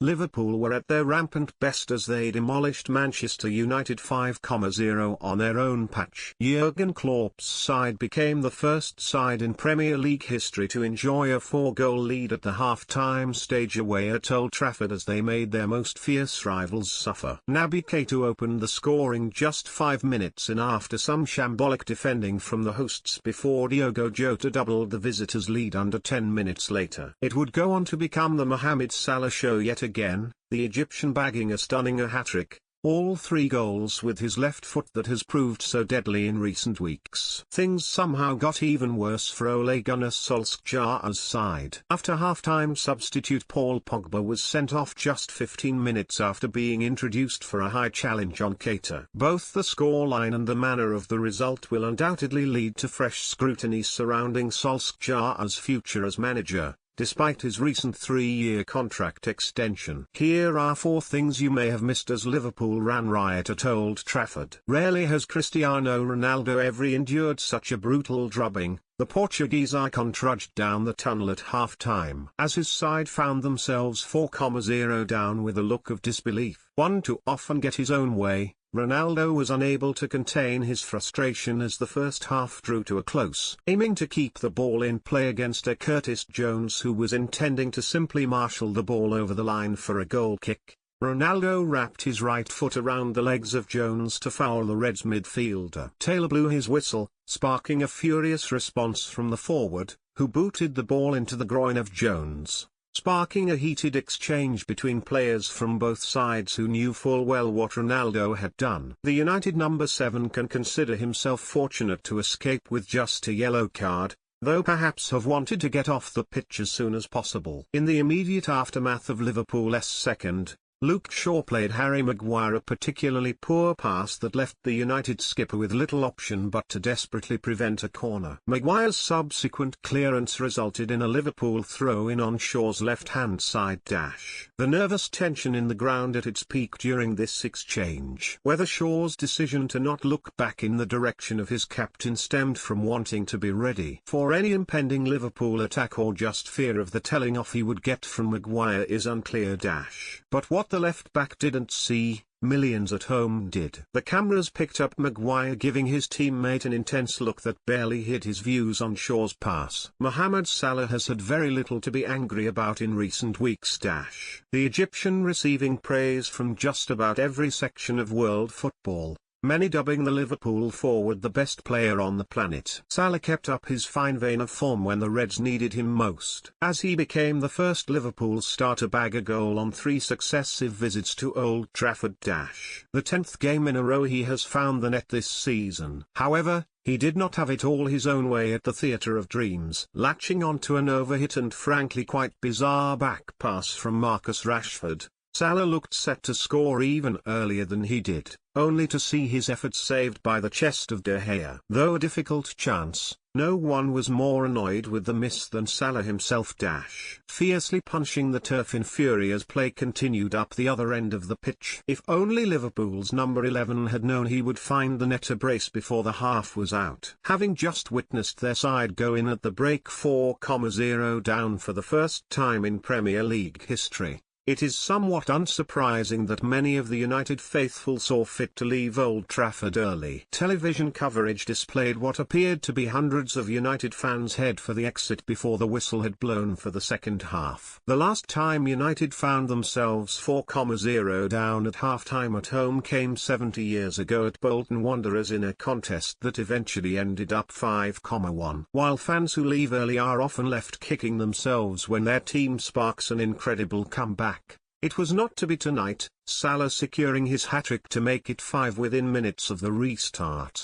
Liverpool were at their rampant best as they demolished Manchester United 5-0 on their own patch. Jurgen Klopp's side became the first side in Premier League history to enjoy a 4-goal lead at the half-time stage away at Old Trafford as they made their most fierce rivals suffer. Naby Keita opened the scoring just 5 minutes in after some shambolic defending from the hosts before Diogo Jota doubled the visitors' lead under 10 minutes later. It would go on to become the Mohamed Salah show yet again, the Egyptian bagging a stunning hat-trick, all 3 goals with his left foot that has proved so deadly in recent weeks. Things somehow got even worse for Ole Gunnar Solskjaer's side. After half-time, substitute Paul Pogba was sent off just 15 minutes after being introduced for a high challenge on Keita. Both the scoreline and the manner of the result will undoubtedly lead to fresh scrutiny surrounding Solskjaer's future as manager, despite his recent 3-year contract extension. Here are 4 things you may have missed as Liverpool ran riot at Old Trafford. Rarely has Cristiano Ronaldo ever endured such a brutal drubbing. The Portuguese icon trudged down the tunnel at half-time as his side found themselves 4-0 down with a look of disbelief. One to often get his own way, Ronaldo was unable to contain his frustration as the first half drew to a close. Aiming to keep the ball in play against a Curtis Jones who was intending to simply marshal the ball over the line for a goal kick, Ronaldo wrapped his right foot around the legs of Jones to foul the Reds midfielder. Taylor blew his whistle, sparking a furious response from the forward, who booted the ball into the groin of Jones, sparking a heated exchange between players from both sides who knew full well what Ronaldo had done. The United number 7 can consider himself fortunate to escape with just a yellow card, though perhaps have wanted to get off the pitch as soon as possible. In the immediate aftermath of Liverpool's second, Luke Shaw played Harry Maguire a particularly poor pass that left the United skipper with little option but to desperately prevent a corner. Maguire's subsequent clearance resulted in a Liverpool throw-in on Shaw's left-hand side dash. The nervous tension in the ground at its peak during this exchange. Whether Shaw's decision to not look back in the direction of his captain stemmed from wanting to be ready for any impending Liverpool attack or just fear of the telling off he would get from Maguire is unclear. But what the left-back didn't see, millions at home did. The cameras picked up Maguire giving his teammate an intense look that barely hid his views on Shaw's pass. Mohamed Salah has had very little to be angry about in recent weeks. The Egyptian receiving praise from just about every section of world football, many dubbing the Liverpool forward the best player on the planet. Salah kept up his fine vein of form when the Reds needed him most, as he became the first Liverpool star to bag a goal on 3 successive visits to Old Trafford. The 10th game in a row he has found the net this season. However, he did not have it all his own way at the Theatre of Dreams. Latching onto an overhit and frankly quite bizarre back pass from Marcus Rashford, Salah looked set to score even earlier than he did, only to see his efforts saved by the chest of De Gea. Though a difficult chance, no one was more annoyed with the miss than Salah himself. Fiercely punching the turf in fury as play continued up the other end of the pitch. If only Liverpool's number 11 had known he would find the net a brace before the half was out. Having just witnessed their side go in at the break 4-0 down for the first time in Premier League history, it is somewhat unsurprising that many of the United faithful saw fit to leave Old Trafford early. Television coverage displayed what appeared to be hundreds of United fans head for the exit before the whistle had blown for the second half. The last time United found themselves 4-0 down at half-time at home came 70 years ago at Bolton Wanderers in a contest that eventually ended up 5-1. While fans who leave early are often left kicking themselves when their team sparks an incredible comeback, it was not to be tonight, Salah securing his hat-trick to make it 5 within minutes of the restart.